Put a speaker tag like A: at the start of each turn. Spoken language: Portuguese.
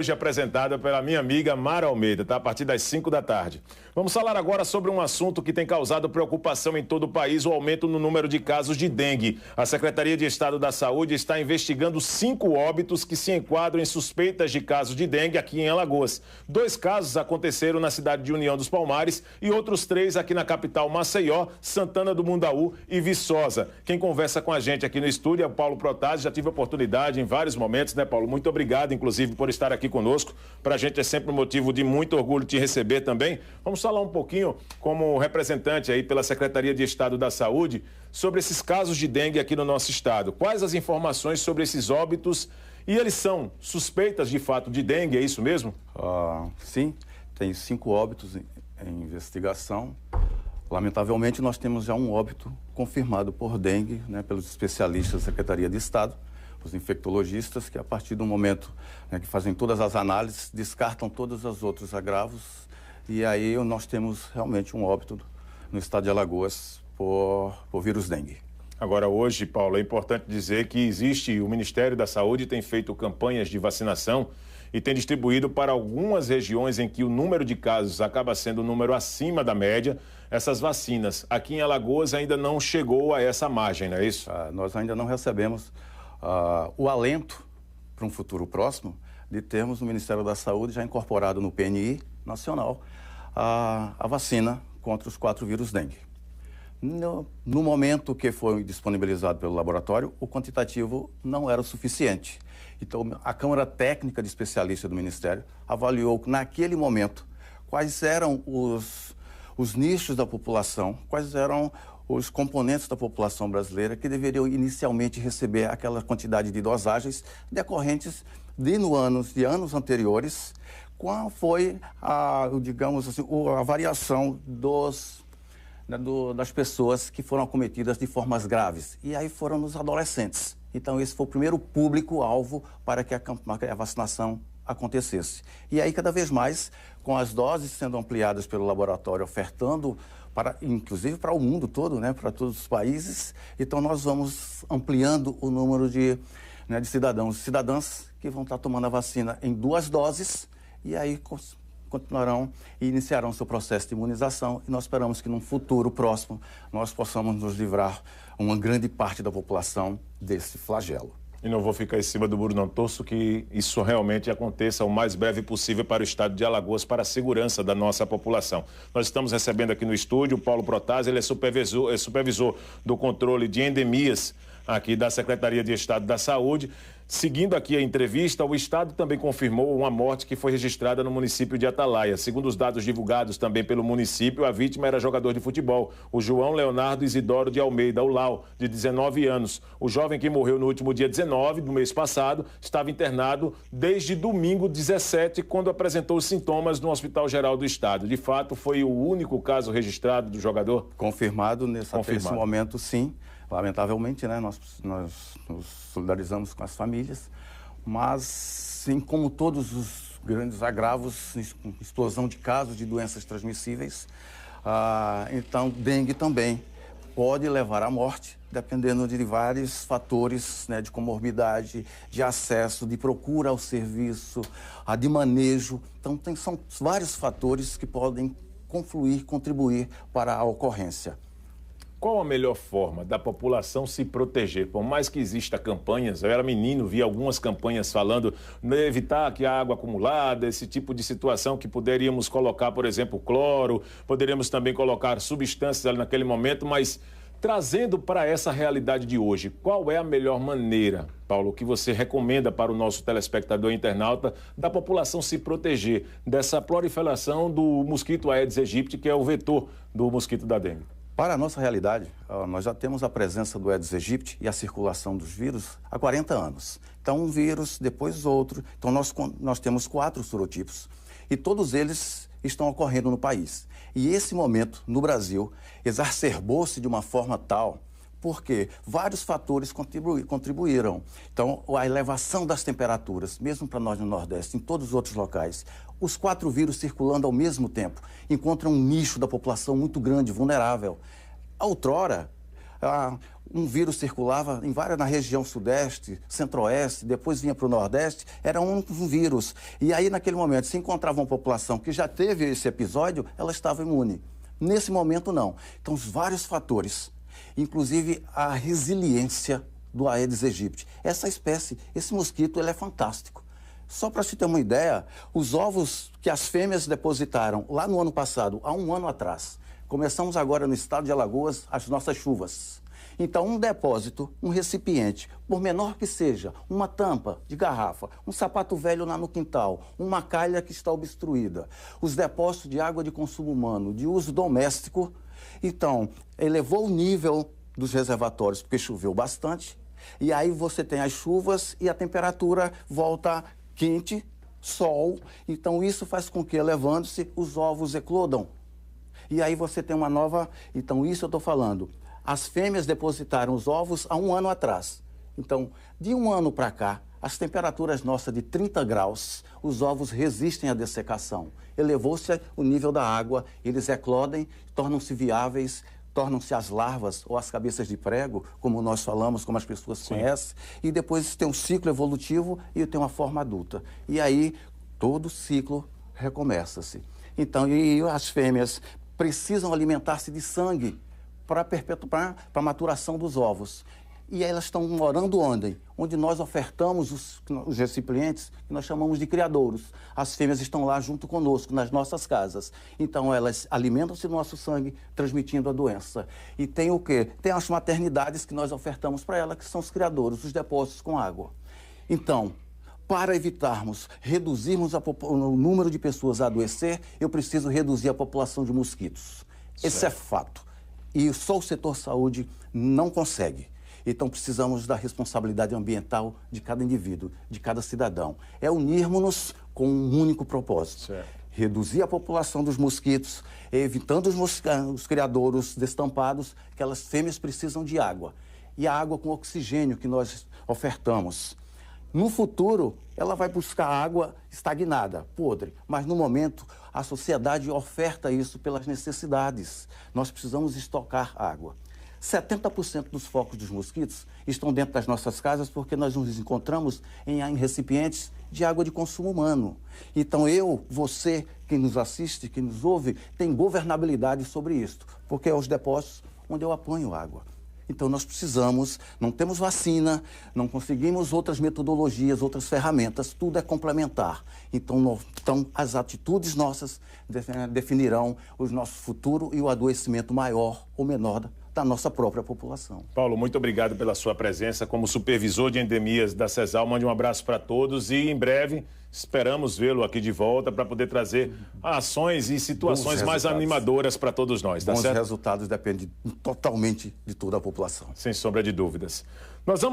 A: Hoje apresentada pela minha amiga Mara Almeida, tá? A partir das 5 da tarde. Vamos falar agora sobre um assunto que tem causado preocupação em todo o país, o aumento no número de casos de dengue. A Secretaria de Estado da Saúde está investigando 5 óbitos que se enquadram em suspeitas de casos de dengue aqui em Alagoas. 2 casos aconteceram na cidade de União dos Palmares e outros 3 aqui na capital Maceió, Santana do Mundaú e Viçosa. Quem conversa com a gente aqui no estúdio é o Paulo Protásio. Já tive a oportunidade em vários momentos, né, Paulo? Muito obrigado, inclusive, por estar aqui conosco. Para a gente é sempre um motivo de muito orgulho te receber também. Vamos falar um pouquinho, como representante aí pela Secretaria de Estado da Saúde, sobre esses casos de dengue aqui no nosso estado. Quais as informações sobre esses óbitos? E eles são suspeitas de fato de dengue, é isso mesmo?
B: Sim, tem 5 óbitos em investigação. Lamentavelmente, nós temos já um óbito confirmado por dengue, né, pelos especialistas da Secretaria de Estado, os infectologistas, que a partir do momento, né, que fazem todas as análises, descartam todos os outros agravos, e aí nós temos realmente um óbito no estado de Alagoas por vírus dengue.
A: Agora, hoje, Paulo, é importante dizer que o Ministério da Saúde tem feito campanhas de vacinação e tem distribuído para algumas regiões em que o número de casos acaba sendo um número acima da média, essas vacinas. Aqui em Alagoas ainda não chegou a essa margem, não é isso?
B: Nós ainda não recebemos o alento para um futuro próximo de termos no Ministério da Saúde já incorporado no PNI nacional a vacina contra os 4 vírus dengue. No momento que foi disponibilizado pelo laboratório, o quantitativo não era o suficiente. Então, a Câmara Técnica de Especialistas do Ministério avaliou naquele momento quais eram os nichos da população, quais eram os componentes da população brasileira que deveriam inicialmente receber aquela quantidade de dosagens decorrentes de anos anteriores. Qual foi digamos assim, a variação das pessoas que foram acometidas de formas graves? E aí foram nos adolescentes. Então, esse foi o primeiro público-alvo para que a vacinação acontecesse. E aí, cada vez mais, com as doses sendo ampliadas pelo laboratório, ofertando inclusive para o mundo todo, né, para todos os países, então nós vamos ampliando o número de cidadãs que vão estar tomando a vacina em 2 doses e aí continuarão e iniciarão seu processo de imunização e nós esperamos que num futuro próximo nós possamos nos livrar uma grande parte da população desse flagelo.
A: E não vou ficar em cima do muro, não. Torço que isso realmente aconteça o mais breve possível para o estado de Alagoas, para a segurança da nossa população. Nós estamos recebendo aqui no estúdio o Paulo Protásio, ele é supervisor do controle de endemias aqui da Secretaria de Estado da Saúde. Seguindo aqui a entrevista, o Estado também confirmou uma morte que foi registrada no município de Atalaia. Segundo os dados divulgados também pelo município, a vítima era jogador de futebol, o João Leonardo Isidoro de Almeida, o Lau, de 19 anos. O jovem que morreu no último dia 19 do mês passado estava internado desde domingo 17, quando apresentou os sintomas no Hospital Geral do Estado. De fato, foi o único caso registrado do jogador?
B: Confirmado nesse momento, sim. Lamentavelmente, né, nós nos solidarizamos com as famílias, mas, sim, como todos os grandes agravos, explosão de casos de doenças transmissíveis, então dengue também pode levar à morte, dependendo de vários fatores, né, de comorbidade, de acesso, de procura ao serviço, de manejo. Então, são vários fatores que podem contribuir para a ocorrência.
A: Qual a melhor forma da população se proteger? Por mais que exista campanhas, eu era menino, vi algumas campanhas falando evitar que a água acumulada, esse tipo de situação que poderíamos colocar, por exemplo, cloro, poderíamos também colocar substâncias ali naquele momento, mas trazendo para essa realidade de hoje, qual é a melhor maneira, Paulo, que você recomenda para o nosso telespectador internauta da população se proteger dessa proliferação do mosquito Aedes aegypti, que é o vetor do mosquito da dengue?
B: Para a nossa realidade, nós já temos a presença do Aedes aegypti e a circulação dos vírus há 40 anos. Então, um vírus, depois outro. Então, nós temos 4 sorotipos e todos eles estão ocorrendo no país. E esse momento, no Brasil, exacerbou-se de uma forma tal porque vários fatores contribuíram. Então, a elevação das temperaturas, mesmo para nós no Nordeste, em todos os outros locais, os 4 vírus circulando ao mesmo tempo, encontram um nicho da população muito grande, vulnerável. Outrora, um vírus circulava na região sudeste, centro-oeste, depois vinha para o nordeste, era um vírus. E aí, naquele momento, se encontrava uma população que já teve esse episódio, ela estava imune. Nesse momento, não. Então, os vários fatores, inclusive a resiliência do Aedes aegypti. Essa espécie, esse mosquito, ele é fantástico. Só para se ter uma ideia, os ovos que as fêmeas depositaram lá no ano passado, há um ano atrás, começamos agora no estado de Alagoas as nossas chuvas. Então, um depósito, um recipiente, por menor que seja, uma tampa de garrafa, um sapato velho lá no quintal, uma calha que está obstruída, os depósitos de água de consumo humano, de uso doméstico, então, elevou o nível dos reservatórios, porque choveu bastante, e aí você tem as chuvas e a temperatura volta quente, sol, então isso faz com que, elevando-se, os ovos eclodam. E aí você tem uma nova... Então, isso eu estou falando. As fêmeas depositaram os ovos há um ano atrás. Então, de um ano para cá, as temperaturas nossas de 30 graus, os ovos resistem à dessecação. Elevou-se o nível da água, eles eclodem, tornam-se viáveis, tornam-se as larvas ou as cabeças de prego, como nós falamos, como as pessoas conhecem, e depois tem um ciclo evolutivo e tem uma forma adulta. E aí, todo o ciclo recomeça-se. Então, e as fêmeas precisam alimentar-se de sangue para a maturação dos ovos. E elas estão morando onde? Onde nós ofertamos os recipientes, que nós chamamos de criadouros. As fêmeas estão lá junto conosco, nas nossas casas. Então, elas alimentam-se do nosso sangue, transmitindo a doença. E tem o quê? Tem as maternidades que nós ofertamos para elas, que são os criadouros, os depósitos com água. Então, para reduzirmos o número de pessoas a adoecer, eu preciso reduzir a população de mosquitos. Esse é fato. E só o setor saúde não consegue. Então, precisamos da responsabilidade ambiental de cada indivíduo, de cada cidadão. É unirmos-nos com um único propósito. Certo. Reduzir a população dos mosquitos, evitando os criadouros destampados, que aquelas fêmeas precisam de água. E a água com oxigênio que nós ofertamos. No futuro, ela vai buscar água estagnada, podre, mas no momento a sociedade oferta isso pelas necessidades. Nós precisamos estocar água. 70% dos focos dos mosquitos estão dentro das nossas casas porque nós nos encontramos em recipientes de água de consumo humano. Então você, quem nos assiste, quem nos ouve, tem governabilidade sobre isso, porque é os depósitos onde eu apanho água. Então, nós precisamos, não temos vacina, não conseguimos outras metodologias, outras ferramentas, tudo é complementar. Então as atitudes nossas definirão o nosso futuro e o adoecimento maior ou menor da nossa própria população.
A: Paulo, muito obrigado pela sua presença como supervisor de endemias da CESAL. Mande um abraço para todos e, em breve, esperamos vê-lo aqui de volta para poder trazer ações e situações mais animadoras para todos nós, tá certo?
B: Bons resultados dependem totalmente de toda a população.
A: Sem sombra de dúvidas. Nós vamos